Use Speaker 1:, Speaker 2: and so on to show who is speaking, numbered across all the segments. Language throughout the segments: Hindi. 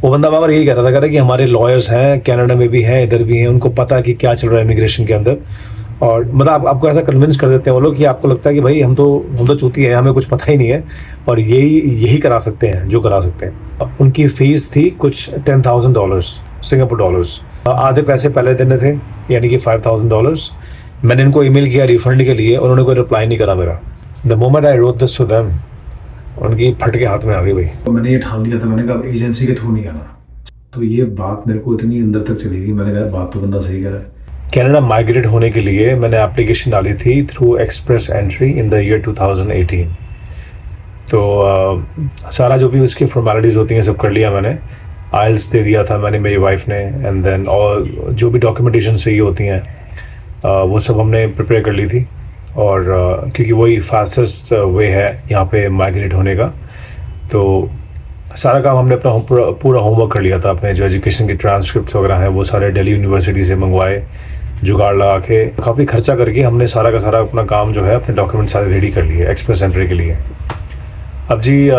Speaker 1: वो बंदा बाबर यही कह रहा था, कह रहा कि हमारे लॉयर्स हैं, कनाडा में भी हैं, इधर भी हैं, उनको पता है कि क्या चल रहा है इमिग्रेशन के अंदर। और मतलब आपको ऐसा कन्विंस कर देते हैं वो लोग कि आपको लगता है कि भाई हम तो चूती हैं, हमें कुछ पता ही नहीं है, और यही यही करा सकते हैं जो करा सकते हैं। उनकी फ़ीस थी कुछ $10,000 सिंगापुर डॉलर्स। आधे पैसे पहले देने थे, यानी कि $5,000। मैंने इनको ईमेल किया रिफंड के लिए, उन्होंने कोई रिप्लाई नहीं करा मेरा। The moment I wrote this to them, उनकी फट के हाथ में आ गई भाई। तो मैंने ये ठान लिया था, मैंने कहा एजेंसी के थ्रू नहीं आना। तो ये बात मेरे को इतनी अंदर तक चली गई, मैंने कहा बात तो बंदा सही कह रहा है। कनाडा माइग्रेट होने के लिए मैंने एप्लीकेशन डाली थी through express entry in the year 2018। तो सारा जो भी उसकी फॉर्मेलिटीज़ होती हैं सब कर लिया मैंने। आइल्स दे दिया था मैंने, मेरी वाइफ ने, एंड देन और जो भी डॉक्यूमेंटेशन चाहिए होती हैं वो सब हमने प्रिपेयर कर ली थी। और क्योंकि वही फास्टेस्ट वे है यहाँ पे माइग्रेट होने का, तो सारा काम हमने अपना पूरा होमवर्क कर लिया था। अपने जो एजुकेशन के ट्रांसक्रिप्ट्स वगैरह हैं वो सारे दिल्ली यूनिवर्सिटी से मंगवाए, जुगाड़ लगा के काफ़ी खर्चा करके हमने सारा का सारा अपना काम जो है, अपने डॉक्यूमेंट सारे रेडी कर लिए एक्सप्रेस एंट्री के लिए। अब जी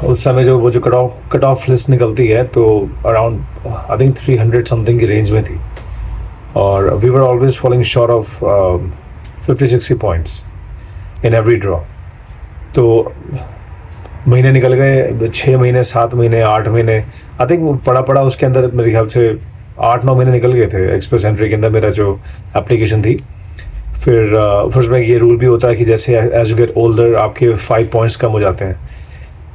Speaker 1: उस समय जो वो जो कट ऑफ लिस्ट निकलती है तो अराउंड आई थिंक 300 समथिंग की रेंज में थी, और we were always following short of 50-60 points in every draw. तो महीने निकल गए, 6 महीने, 7 महीने, 8 महीने, आई थिंक पड़ा उसके अंदर मेरे ख्याल से 8-9 महीने निकल गए थे एक्सप्रेस एंट्री के अंदर मेरा जो एप्लीकेशन थी। फिर उसमें ये रूल भी होता है कि जैसे एज यू गेट ओल्डर आपके 5 पॉइंट्स कम हो जाते हैं।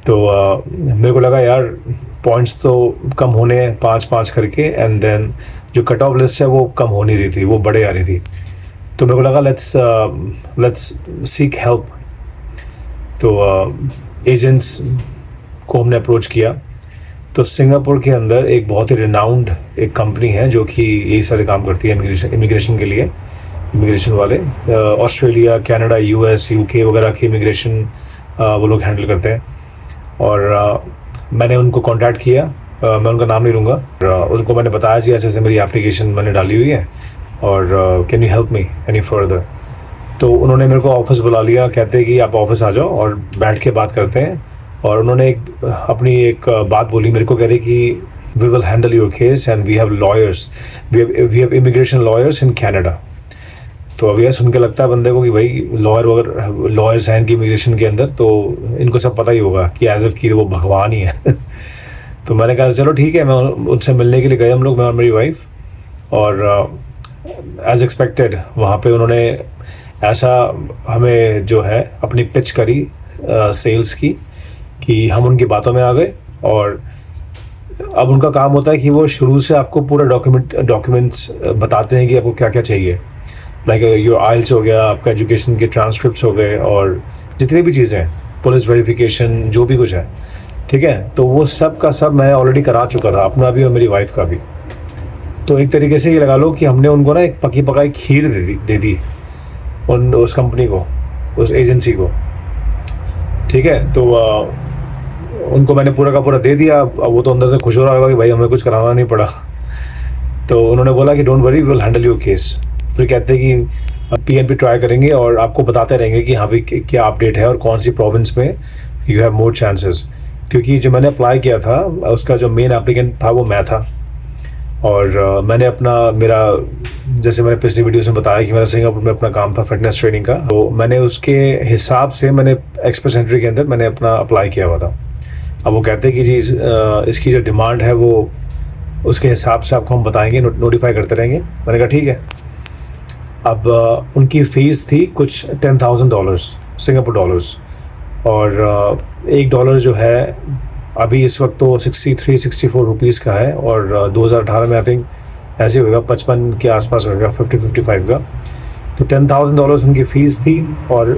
Speaker 1: तो मेरे को लगा यार पॉइंट्स तो कम होने हैं 5-5 करके, एंड देन जो कट ऑफ लिस्ट है वो कम हो नहीं रही थी, वो बढ़े आ रही थी। तो मेरे को लगा लेट्स सीक हेल्प। तो एजेंट्स को हमने अप्रोच किया। तो सिंगापुर के अंदर एक बहुत ही रिनाउंड एक कंपनी है जो कि यही सारे काम करती है इमिग्रेशन के लिए, इमिग्रेशन वाले। ऑस्ट्रेलिया, कनाडा, यूएस, यूके वगैरह की इमिग्रेशन वो लोग हैंडल करते हैं। और मैंने उनको कांटेक्ट किया, मैं उनका नाम नहीं लूँगा, उसको मैंने बताया जी ऐसे ऐसे मेरी एप्लीकेशन मैंने डाली हुई है और can you help me any further. तो उन्होंने मेरे को ऑफिस बुला लिया, कहते हैं कि आप ऑफिस आ जाओ और बैठ के बात करते हैं। और उन्होंने अपनी एक बात बोली मेरे को, कह रहे कि we will handle your case and we have lawyers, we have immigration lawyers in Canada. तो अब यह सुन के लगता है बंदे को कि भाई लॉयर्स हैं इनकी इमिग्रेशन के अंदर, तो इनको सब पता ही होगा कि एज एफ की वो भगवान ही है। तो मैंने कहा चलो ठीक है, मैं उनसे मिलने के लिए गए हम लोग, मैं और मेरी वाइफ। और एज एक्सपेक्टेड वहाँ पे उन्होंने ऐसा हमें जो है अपनी पिच करी सेल्स की कि हम उनकी बातों में आ गए। और अब उनका काम होता है कि वो शुरू से आपको पूरा डॉक्यूमेंट्स बताते हैं कि आपको क्या क्या चाहिए, लाइक योर आइल्स हो गया, आपका एजुकेशन के ट्रांसक्रिप्ट्स हो गए, और जितनी भी चीज़ें, पुलिस वेरिफिकेशन, जो भी कुछ है, ठीक है। तो वो सब का सब मैं ऑलरेडी करा चुका था, अपना भी और मेरी वाइफ का भी। तो एक तरीके से ये लगा लो कि हमने उनको ना एक पकी पकाई खीर दे दी उस कंपनी को, उस एजेंसी को, ठीक है। तो उनको मैंने पूरा का पूरा दे दिया। अब वो तो अंदर से खुश हो रहा होगा कि भाई हमें कुछ कराना नहीं पड़ा। तो उन्होंने बोला कि don't worry, we will handle your case. फिर कहते हैं कि पीएनपी ट्राई करेंगे और आपको बताते रहेंगे कि हाँ भाई क्या अपडेट है और कौन सी प्रोविंस में यू हैव मोर चांसेस। क्योंकि जो मैंने अप्लाई किया था उसका जो मेन एप्लीकेंट था वो मैं था। और मैंने मेरा जैसे मैंने पिछली वीडियोस में बताया कि मेरा सिंगापुर में अपना काम था फिटनेस ट्रेनिंग का, तो मैंने उसके हिसाब से मैंने एक्सप्रेस एंट्री के अंदर मैंने अपना अप्लाई किया हुआ था। अब वो कहते हैं कि जी इसकी जो डिमांड है वो उसके हिसाब से आपको हम बताएंगे, नोटिफाई करते रहेंगे। मैंने कहा ठीक है। अब उनकी फ़ीस थी कुछ $10,000 सिंगापुर डॉलर्स, और $1 जो है अभी इस वक्त तो 63-64 रुपीज़ का है, और 2018 में आई थिंक ऐसे होगा 55 के आसपास होगा, 50-55 का। तो $10,000 उनकी फ़ीस थी, और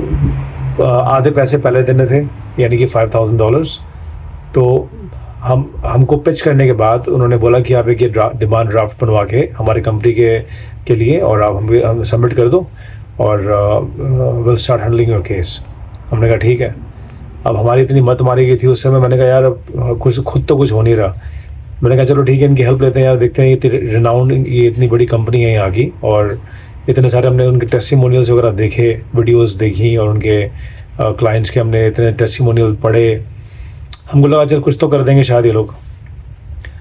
Speaker 1: आधे पैसे पहले देने थे, यानी कि $5,000। तो हमको पिच करने के बाद उन्होंने बोला कि आप एक ये डिमांड ड्राफ्ट बनवा के हमारी कंपनी के लिए और आप हम सबमिट कर दो, और will start handling your case. हमने कहा ठीक है। अब हमारी इतनी मत मारी गई थी उस समय, मैंने कहा यार अब कुछ खुद तो कुछ हो नहीं रहा। मैंने कहा चलो ठीक है, इनकी हेल्प लेते हैं यार, देखते हैं ये रिनाउंड, ये इतनी बड़ी कंपनी है यहाँ की, और इतने सारे हमने उनके टेस्टिमोनियल्स वगैरह देखे, वीडियोस देखी, और उनके क्लाइंट्स के हमने इतने टेस्टिमोनियल पढ़े। हमको लगा चल कुछ तो कर देंगे शायद ये लोग।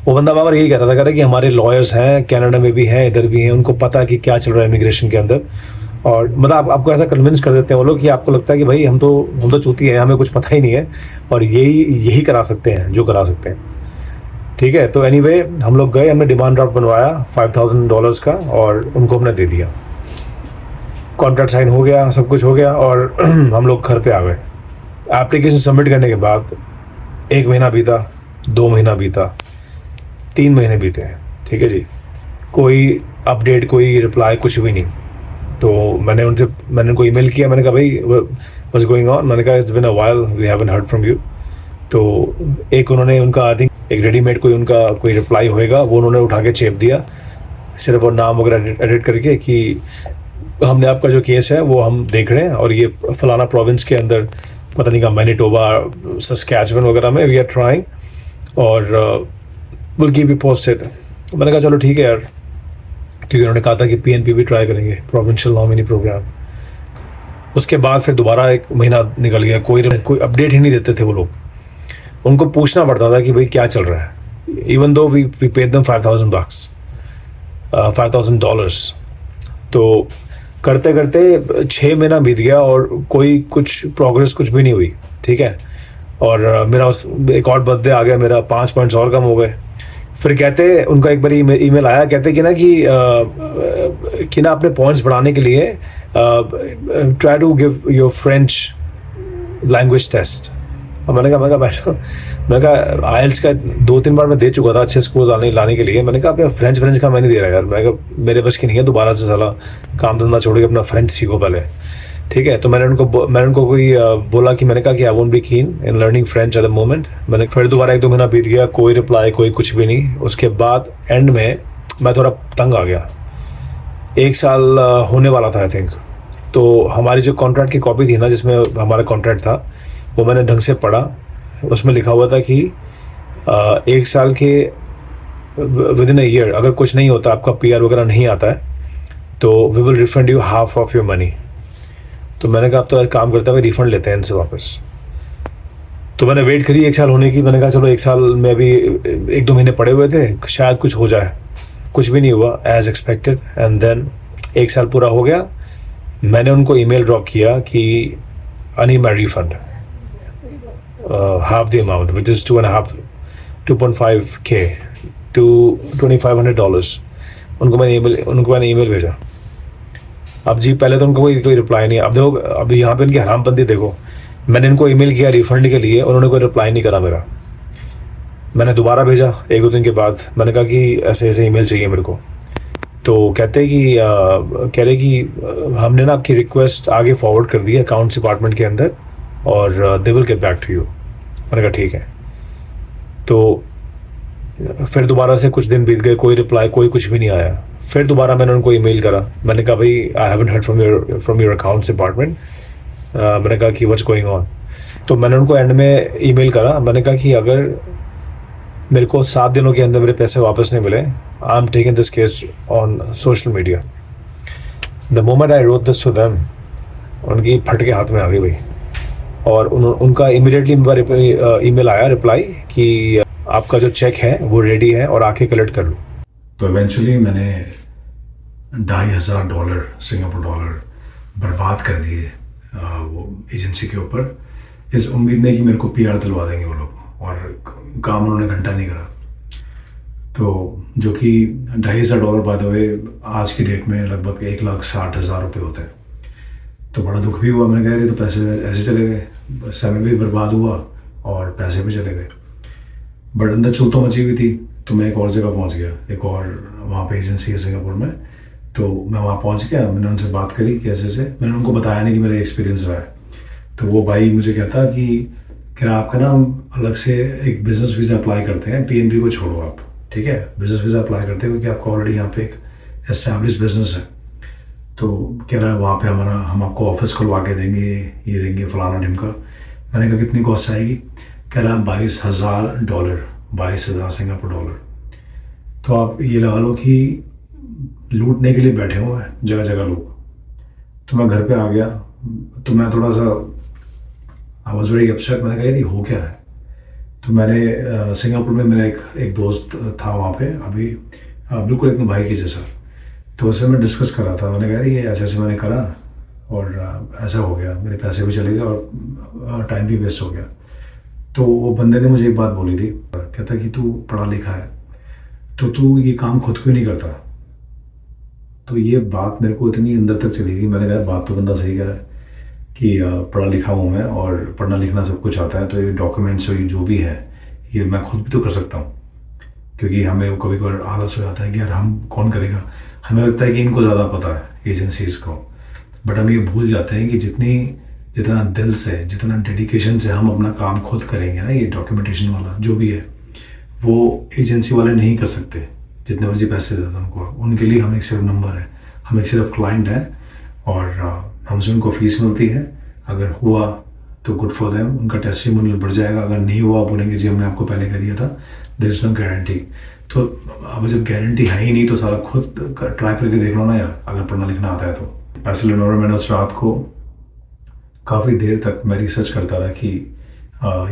Speaker 1: वो बंदा बाबर यही कह रहा था, कह रहा कि हमारे लॉयर्स हैं, कनाडा में भी हैं, इधर भी हैं, उनको पता है कि क्या चल रहा है इमिग्रेशन के अंदर। और मतलब आपको ऐसा कन्विंस कर देते हैं वो लोग कि आपको लगता है कि भाई हम तो चूती हैं, हमें कुछ पता ही नहीं है, और यही यही करा सकते हैं जो करा सकते हैं। ठीक है, तो एनीवे हम लोग गए, हमने डिमांड ड्राफ्ट बनवाया $5,000 का, और उनको हमने दे दिया। कॉन्ट्रैक्ट साइन हो गया, सब कुछ हो गया, और हम लोग घर पे आ गए। एप्लीकेशन सबमिट करने के बाद 1 महीना बीता, 2 महीना बीता, 3 महीने बीते। ठीक है जी, कोई अपडेट, कोई रिप्लाई, कुछ भी नहीं। तो मैंने उनको ईमेल किया, मैंने कहा भाई व्हाट्स गोइंग ऑन, मैंने कहा it's been a while, we haven't heard from you. तो एक उन्होंने उनका आई थिंक एक रेडीमेड कोई रिप्लाई होएगा, वो उन्होंने उठा के चेप दिया, सिर्फ वो नाम वगैरह एडिट करके कि हमने आपका जो केस है वो हम देख रहे हैं, और ये फलाना प्रोविंस के अंदर, पता नहीं कहा, मैनिटोबा, सस्कैचुअन वगैरह में वी आर ट्राइंग, और विल कीप यू पोस्टेड। मैंने कहा चलो ठीक है यार, क्योंकि उन्होंने कहा था कि PNP भी ट्राई करेंगे, प्रोविंशियल नॉमिनी प्रोग्राम। उसके बाद फिर दोबारा 1 महीना निकल गया, कोई अपडेट ही नहीं देते थे वो लोग। उनको पूछना पड़ता था कि भाई क्या चल रहा है, even though we paid them $5,000 $5,000। तो करते करते 6 महीना बीत गया, और कोई कुछ प्रोग्रेस कुछ भी नहीं हुई। ठीक है, और मेरा एक और बर्थडे आ गया, मेरा 5 पॉइंट्स और कम हो गए। फिर कहते, उनका एक बार ईमेल आया, कहते कि ना अपने पॉइंट्स बढ़ाने के लिए try to give your French language test. और मैंने कहा आइल्स का 2-3 बार मैं दे चुका था अच्छे स्कोर्स लाने के लिए। मैंने कहा अपने फ्रेंच का मैं नहीं दे रहा यार, मैंने कहा मेरे बस की नहीं है दोबारा से साला काम धंधा छोड़ के अपना फ्रेंच सीखो पहले। ठीक है, तो मैंने उनको बोला कि मैंने कहा कि आई वोंट बी कीन in learning French at the moment. मैंने फिर दोबारा 1-2 महीना बीत गया, कोई रिप्लाई, कोई कुछ भी नहीं। उसके बाद एंड में मैं थोड़ा तंग आ गया, 1 साल होने वाला था आई थिंक। तो हमारी जो कॉन्ट्रैक्ट की कॉपी थी ना, जिसमें हमारा कॉन्ट्रैक्ट था, वो मैंने ढंग से पढ़ा। उसमें लिखा हुआ था कि 1 साल के विद इन अ ईयर अगर कुछ नहीं होता, आपका PR वगैरह नहीं आता है, तो we will refund you half of your money. तो मैंने कहा अब तो काम करते हुए रिफंड लेते हैं इनसे वापस। तो मैंने वेट करी 1 साल होने की। मैंने कहा चलो 1 साल में अभी 1-2 महीने पड़े हुए थे, शायद कुछ हो जाए। कुछ भी नहीं हुआ एज एक्सपेक्टेड। एंड देन 1 साल पूरा हो गया, मैंने उनको ईमेल ड्रॉप किया कि I need my refund, half the amount which is 2.5K to $2,500। उनको मैंने ईमेल भेजा। अब जी पहले तो उनको कोई रिप्लाई नहीं। अब देखो, अब यहाँ पे इनकी हरामबंदी देखो, मैंने इनको ईमेल किया रिफंड के लिए, उन्होंने कोई रिप्लाई नहीं करा मेरा। मैंने दोबारा भेजा 1-2 दिन के बाद, मैंने कहा कि ऐसे ऐसे ईमेल चाहिए मेरे को। तो कह रहे कि हमने ना आपकी रिक्वेस्ट आगे फॉरवर्ड कर दी है अकाउंट्स डिपार्टमेंट के अंदर, और they will get back to you. मैंने कहा ठीक है। तो फिर दोबारा से कुछ दिन बीत गए, कोई रिप्लाई, कोई कुछ भी नहीं आया। फिर दोबारा मैंने उनको ईमेल करा, मैंने कहा भाई I haven't heard from your accounts department. मैंने कहा कि व्हाट्स गोइंग ऑन। तो मैंने उनको एंड में ईमेल करा, मैंने कहा कि अगर मेरे को 7 दिनों के अंदर मेरे पैसे वापस नहीं मिले, I am taking this case on social media. The moment I wrote this to them, उनकी फट के हाथ में आ गई भाई। और उनका इमीडिएटली ईमेल आया रिप्लाई कि आपका जो चेक है वो रेडी है और आके कलेक्ट कर लो। तो इवेंचुअली मैंने $2,500 सिंगापुर डॉलर बर्बाद कर दिए वो एजेंसी के ऊपर, इस उम्मीद में कि मेरे को PR दिलवा देंगे वो लोग, और काम उन्होंने घंटा नहीं करा। तो जो कि $2,500 बाय द वे आज की डेट में लगभग 1,60,000 रुपये होते हैं। तो बड़ा दुख भी हुआ। मैंने कहा ये तो पैसे ऐसे चले गए, समय भी बर्बाद हुआ और पैसे भी चले गए। बट अंदर चुल तो मची हुई थी। तो मैं एक और जगह पहुंच गया, एक और वहाँ पे एजेंसी है सिंगापुर में। तो मैं वहाँ पहुँच गया, मैंने उनसे बात करी कि ऐसे से, मैंने उनको बताया नहीं कि मेरा एक्सपीरियंस रहा है। तो वो भाई मुझे कहता कि क्या आपका ना अलग से एक बिज़नेस वीज़ा अप्लाई करते हैं, PNP को छोड़ो आप, ठीक है, बिज़नेस वीज़ा अप्लाई करते हो कि आपका ऑलरेडी यहाँ पे एक एस्टैब्लिश बिजनेस है। तो कह रहा है वहाँ पे हम आपको ऑफिस खुलवा के देंगे, ये देंगे फलाना ढिमका। मैंने कहा कितनी कॉस्ट आएगी? कह रहा है $22,000, 22,000 सिंगापुर डॉलर। तो आप ये लगा लो कि लूटने के लिए बैठे हुए हैं जगह जगह लोग। तो मैं घर पे आ गया, तो मैं थोड़ा सा आई वॉज वेरी अपसेट। मैंने कहा यार ये हो क्या रहा है, तो मैंने सिंगापुर में मेरा एक दोस्त था वहाँ पे अभी, बिल्कुल एकदम भाई के जैसा। तो उससे मैं डिस्कस कर रहा था, मैंने कहा यार ये ऐसे ऐसे मैंने करा और ऐसा हो गया, मेरे पैसे भी चले गए और टाइम भी वेस्ट हो गया। तो वो बंदे ने मुझे एक बात बोली थी, कहता कि तू पढ़ा लिखा है तो तू ये काम खुद क्यों नहीं करता। तो ये बात मेरे को इतनी अंदर तक चली गई, मैंने कहा बात तो बंदा सही कह रहा है कि पढ़ा लिखा हूँ मैं और पढ़ना लिखना सब कुछ आता है, तो ये डॉक्यूमेंट्स और ये जो भी है ये मैं खुद भी तो कर सकता हूँ। क्योंकि हमें वो कभी कभार आलस हो जाता है कि यार हम कौन करेगा, हमें लगता है कि इनको ज़्यादा पता है एजेंसीज को, बट हम ये भूल जाते हैं कि जितना दिल से जितना डेडिकेशन से हम अपना काम खुद करेंगे ना, ये डॉक्यूमेंटेशन वाला जो भी है वो एजेंसी वाले नहीं कर सकते। जितने मर्जी पैसे देते हैं उनको, उनके लिए हम एक सिर्फ नंबर है, हम एक सिर्फ क्लाइंट हैं और हमसे उनको फीस मिलती है। अगर हुआ तो गुड फॉर देम, उनका टेस्टिमोनियल बढ़ जाएगा। अगर नहीं हुआ बोलेंगे जी हमने आपको पहले कह दिया था, देयर इज नो गारंटी। तो अब जब गारंटी है ही नहीं तो सारा खुद ट्राई करके देख लो ना यार, अगर पढ़ना लिखना आता है तो। एक्चुअली मैंने उस रात को काफ़ी देर तक मैं रिसर्च करता रहा कि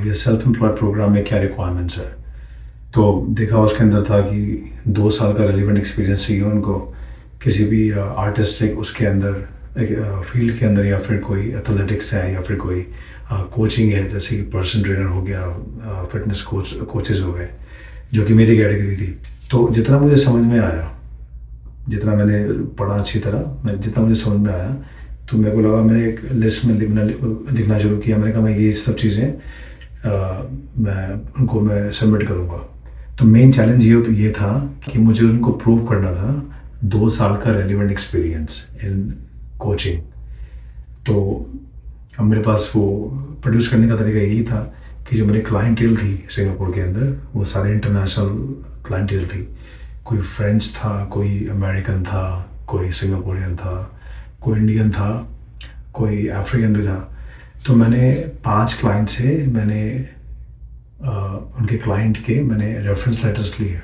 Speaker 1: ये सेल्फ एम्प्लॉयड प्रोग्राम में क्या रिक्वायरमेंट्स है। तो देखा उसके अंदर था कि 2 साल का रेलिवेंट एक्सपीरियंस चाहिए उनको किसी भी आर्टिस्टिक उसके अंदर फील्ड के अंदर, या फिर कोई एथलेटिक्स है, या फिर कोई कोचिंग है, जैसे कि पर्सनल ट्रेनर हो गया, फिटनेस कोचेज़ हो गए, जो कि मेरी कैटेगरी थी। तो जितना मुझे समझ में आया, जितना मैंने पढ़ा अच्छी तरह, मैं जितना मुझे समझ में आया, तो मेरे को लगा, मैंने एक लिस्ट में लिखना शुरू किया। मैंने कहा मैं ये सब चीज़ें मैं सबमिट करूँगा। तो मेन चैलेंज ये था कि मुझे उनको प्रूव करना था 2 साल का रेलिवेंट एक्सपीरियंस इन कोचिंग। तो अब मेरे पास वो प्रोड्यूस करने का तरीका यही था कि जो मेरी क्लाइंटेल थी सिंगापुर के अंदर, वो सारे इंटरनेशनल क्लाइंटेल थी। कोई फ्रेंच था, कोई अमेरिकन था, कोई सिंगापुरियन था, कोई इंडियन था, कोई अफ्रीकन भी था। तो मैंने 5 क्लाइंट से मैंने उनके क्लाइंट के मैंने रेफरेंस लेटर्स लिए,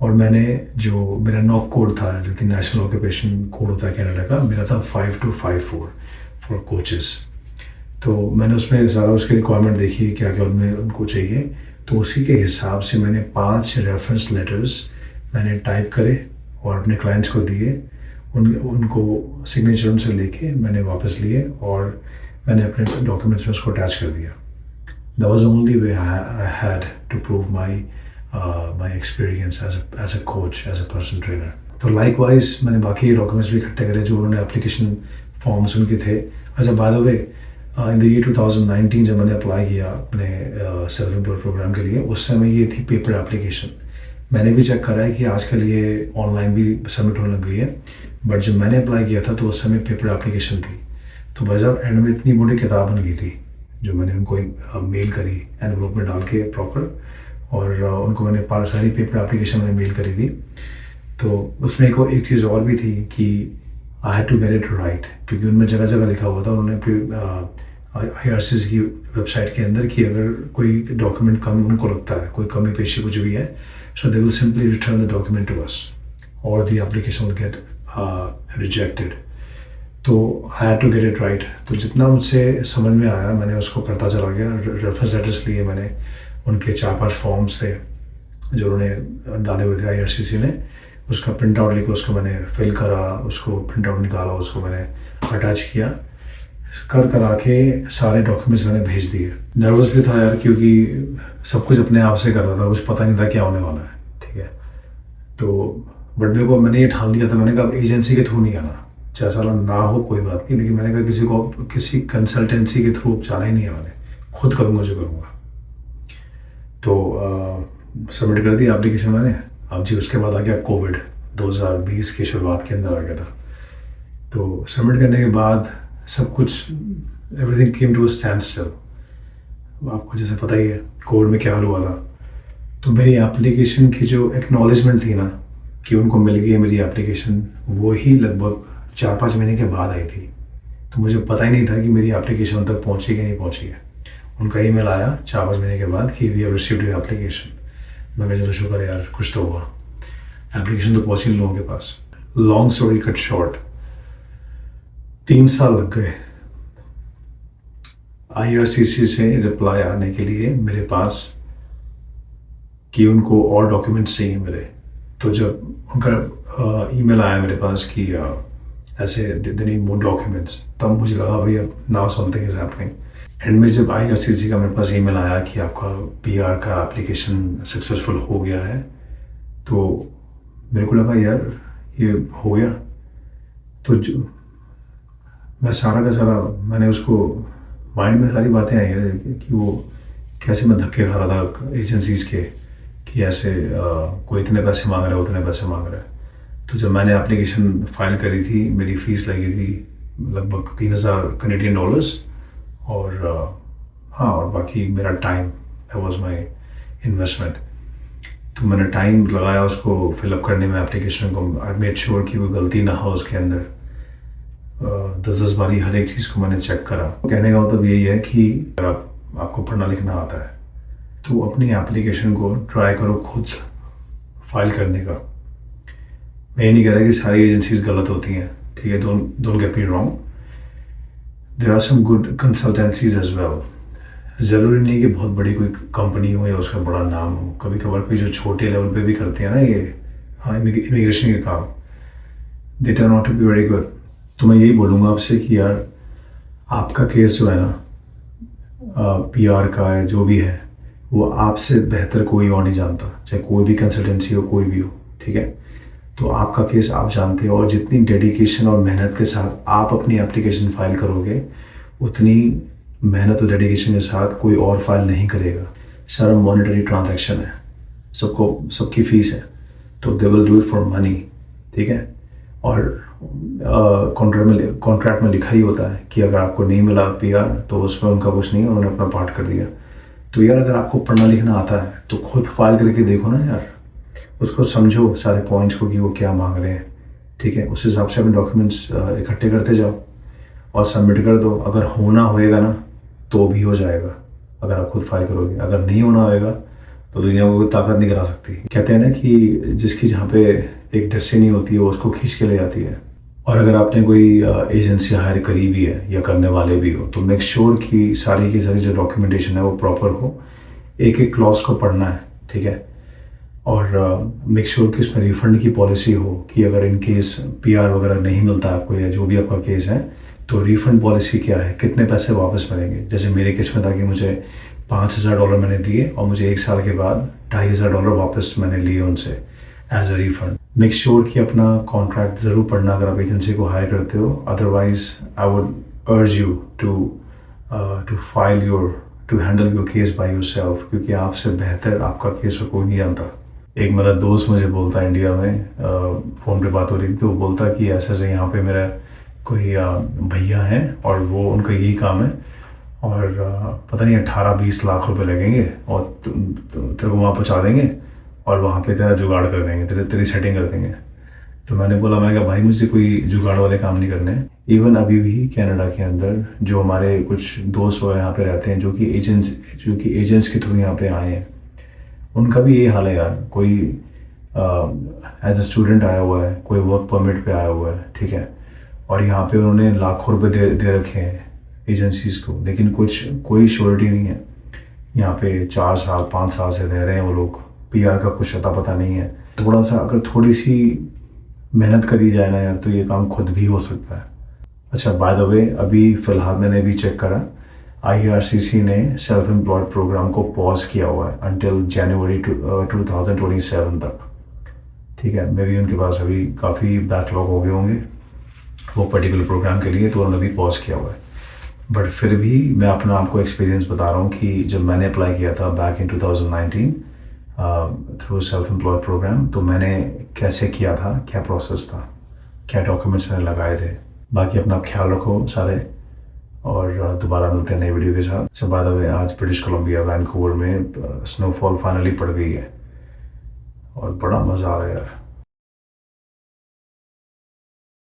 Speaker 1: और मैंने जो मेरा नॉक कोड था, जो कि नेशनल ऑक्यूपेशन कोड होता है कनाडा का, मेरा था 5254 फॉर कोचेस। तो मैंने उसमें सारा उसकी रिक्वायरमेंट देखी, क्या क्या उनमें उनको चाहिए। तो उसी के हिसाब से मैंने 5 रेफरेंस लेटर्स मैंने टाइप करे और अपने क्लाइंट्स को दिए। उनको सिग्नेचर उनसे लेके मैंने वापस लिए और मैंने अपने डॉक्यूमेंट्स में उसको अटैच कर दिया। That was the only way I had to prove my experience as a coach, as a personal trainer. तो likewise मैंने बाकी डॉक्यूमेंट्स भी इकट्ठे करे जो उन्होंने एप्लीकेशन फॉर्म्स उनके थे। अच्छा, by the way, in the year 2019 जब मैंने अप्लाई किया अपने सेल्फ एम्प्लॉयड प्रोग्राम के लिए, उस समय ये थी पेपर एप्लीकेशन। मैंने भी चेक करा है कि आजकल ये ऑनलाइन भी सबमिट होने लग गई है, बट जब मैंने अप्लाई किया था तो उस समय पेपर एप्लीकेशन थी। तो भाई साहब एंड में इतनी बड़ी किताब बन गई थी जो मैंने उनको मेल करी एनवलप में डाल के प्रॉपर, और उनको मैंने सारी पेपर एप्लीकेशन मैंने मेल करी थी। तो उसमें एक चीज़ और भी थी कि I had to get it right, क्योंकि उनमें जगह जगह लिखा हुआ था उन्होंने फिर IRC's की वेबसाइट के अंदर कि अगर कोई डॉक्यूमेंट कम उनको लगता है, कोई कमी पेशी कुछ भी है, so they will simply return the document to us और the application will get rejected. तो I had to get it right. तो जितना मुझसे समझ में आया मैंने उसको करता चला गया। रेफरेंस लेटर्स लिए मैंने, उनके 4-5 फॉर्म्स थे जो उन्होंने डाले हुए थे IRCC ने, उसका प्रिंट आउट लेकर उसको मैंने फिल करा, उसको प्रिंट आउट निकाला, उसको मैंने अटैच किया, करा के सारे डॉक्यूमेंट्स मैंने भेज दिए। नर्वस भी था यार, क्योंकि सब कुछ अपने आप से कर रहा था, कुछ पता नहीं था क्या होने वाला है, ठीक है। तो बट मैंने ये ठान लिया था, मैंने कहा एजेंसी के थ्रू नहीं आना, चाहे साला ना हो कोई बात नहीं, लेकिन मैंने कहा किसी कंसल्टेंसी के थ्रू जाना ही नहीं है, मैंने खुद करूँगा जो करूँगा। तो सबमिट कर दी एप्लीकेशन मैंने। अब जी उसके बाद आ गया कोविड, 2020 की शुरुआत के अंदर आ गया था। तो सबमिट करने के बाद सब कुछ everything came to a standstill. आपको जैसे पता ही है कोविड में क्या हाल हुआ था। तो मेरी एप्लीकेशन की जो एक्नॉलेजमेंट थी ना कि उनको मिल गई है मेरी एप्लीकेशन, वो ही लगभग 4-5 महीने के बाद आई थी। तो मुझे पता ही नहीं था कि मेरी एप्लीकेशन उन तक पहुँची कि नहीं पहुँची है। उनका ईमेल आया 4-5 महीने के बाद कि we have received your application. मैं कहा चलो शुक्र यार कुछ तो हुआ, एप्लीकेशन तो पहुँची इन लोगों के पास। लॉन्ग स्टोरी कट शॉर्ट, 3 साल लग गए IRCC से रिप्लाई आने के लिए मेरे पास कि उनको और डॉक्यूमेंट्स चाहिए मेरे। तो जब उनका ईमेल आया मेरे पास कि ऐसे दे नीड मोर डॉक्यूमेंट्स, तब मुझे लगा भाई अब now something is happening. And में जब IRCTC का मेरे पास ईमेल आया कि आपका PR का एप्लीकेशन सक्सेसफुल हो गया है, तो मेरे को लगा यार ये हो गया। तो जो मैं सारा का सारा मैंने उसको माइंड में सारी बातें आई है कि वो कैसे मैं धक्के खा रहा था एजेंसीज के कि ऐसे कोई इतने पैसे मांग रहा है उतने पैसे मांग रहा है। तो जब मैंने एप्लीकेशन फाइल करी थी, मेरी फ़ीस लगी थी लगभग 3,000 कैनेडियन डॉलर्स, और हाँ, और बाकी मेरा time, that was my investment. तो मैंने टाइम लगाया उसको फिलअप करने में एप्लीकेशन को। आई मेड श्योर कि कोई गलती ना हो उसके अंदर। 10 बारी हर एक चीज़ को मैंने चेक करा। कहने का मतलब यही है कि अगर आपको पढ़ना लिखना आता है तो अपनी एप्लीकेशन को ट्राई करो खुद फाइल करने का। मैं ये नहीं कहता कि सारी एजेंसीज गलत होती हैं, ठीक है, don't get me wrong, there are some good consultancies as well. ज़रूरी नहीं कि बहुत बड़ी कोई कंपनी हो या उसका बड़ा नाम हो। कभी कभार कोई जो छोटे लेवल पे भी करते हैं ना ये इमिग्रेशन के काम, they turn out to be very good. तो मैं यही बोलूँगा आपसे कि यार आपका केस जो है ना PR का है, जो भी है, वो आपसे बेहतर कोई और नहीं जानता, चाहे कोई भी कंसल्टेंसी हो, कोई भी हो, ठीक है। तो आपका केस आप जानते हो, और जितनी डेडिकेशन और मेहनत के साथ आप अपनी एप्लीकेशन फाइल करोगे, उतनी मेहनत और डेडिकेशन के साथ कोई और फाइल नहीं करेगा। सारा मॉनेटरी ट्रांजैक्शन है, सबकी फ़ीस है, तो they will do it for money, ठीक है। और कॉन्ट्रैक्ट में लिखा ही होता है कि अगर आपको नहीं मिला PR तो उसमें उनका कुछ नहीं, उन्होंने अपना पार्ट कर दिया। तो यार अगर आपको पढ़ना लिखना आता है तो खुद फाइल करके देखो ना यार, उसको समझो सारे पॉइंट्स को कि वो क्या मांग रहे हैं, ठीक है। उस हिसाब से अपने डॉक्यूमेंट्स इकट्ठे करते जाओ और सबमिट कर दो। अगर होना होएगा ना तो भी हो जाएगा अगर आप खुद फाइल करोगे। अगर नहीं होना होएगा तो दुनिया को कोई ताकत नहीं करा सकती। कहते हैं ना कि जिसकी जहाँ पे एक डेस्टिनी होती है वो उसको खींच के ले जाती है। और अगर आपने कोई एजेंसी हायर करी भी है या करने वाले भी हो, तो मेक श्योर कि सारी की सारी जो डॉक्यूमेंटेशन है वो प्रॉपर हो। एक एक क्लॉज को पढ़ना है, ठीक है। और मेक श्योर कि उसमें रिफंड की पॉलिसी हो कि अगर इन केस PR वगैरह नहीं मिलता आपको या जो भी आपका केस है, तो रिफंड पॉलिसी क्या है, कितने पैसे वापस मिलेंगे। जैसे मेरे केस में था कि मुझे $5,000 मैंने दिए और मुझे 1 साल के बाद $2,500 वापस मैंने लिए उनसे as a refund. Make sure कि अपना कॉन्ट्रैक्ट ज़रूर पढ़ना अगर आप एजेंसी को हायर करते हो। Otherwise I would urge you to handle your case by yourself, क्योंकि आपसे बेहतर आपका केस कोई नहीं जानता। एक मेरा दोस्त मुझे बोलता है, इंडिया में फ़ोन पे बात हो रही थी, तो वो बोलता कि ऐसे ऐसे यहाँ पे मेरा कोई भैया हैं और वो उनका यही काम है, और पता नहीं 18-20 लाख रुपए लगेंगे और तेरे को वहाँ पहुँचा देंगे और वहाँ पे तेरा जुगाड़ कर देंगे, तेरी सेटिंग कर देंगे। तो मैंने बोला, मैं कहा भाई मुझे कोई जुगाड़ वाले काम नहीं करने। इवन अभी भी कनाडा के अंदर जो हमारे कुछ दोस्त वगैरह यहाँ पे रहते हैं जो कि एजेंट्स के थ्रू यहाँ पे आए हैं, उनका भी यही हाल है यार। कोई एज अ स्टूडेंट आया हुआ है, कोई वर्क परमिट पे आया हुआ है, ठीक है, और यहाँ पे उन्होंने लाखों रुपए दे रखे हैं एजेंसीज को, लेकिन कोई श्योरिटी नहीं है। यहाँ पे 4 साल 5 साल से रह रहे हैं वो लोग, PR का कुछ अता पता नहीं है। थोड़ा सा अगर थोड़ी सी मेहनत करी जाए ना यार, तो ये काम खुद भी हो सकता है। अच्छा, बाय द वे, अभी फ़िलहाल मैंने भी चेक करा, IRCTC ने सेल्फ एम्प्लॉयड प्रोग्राम को पॉज किया हुआ है अंटिल जनवरी 2027 तक, ठीक है। मे भी उनके पास अभी काफ़ी बैकलॉग हो गए होंगे वो पर्टिकुलर प्रोग्राम के लिए, तो उन्होंने भी पॉज किया हुआ है। बट फिर भी मैं अपना आपको एक्सपीरियंस बता रहा हूँ कि जब मैंने अप्लाई किया था back in 2019 through self employed programme, तो मैंने कैसे किया था, क्या प्रोसेस था, क्या डॉक्यूमेंट्स मैंने लगाए थे। बाकी अपना ख्याल रखो सारे, और दोबारा मिलते हैं नई वीडियो के साथ। अच्छा, बाय द वे, आज ब्रिटिश कोलंबिया वैनकूवर में स्नोफॉल फाइनली पड़ गई है और बड़ा मज़ा आ रहा है यार।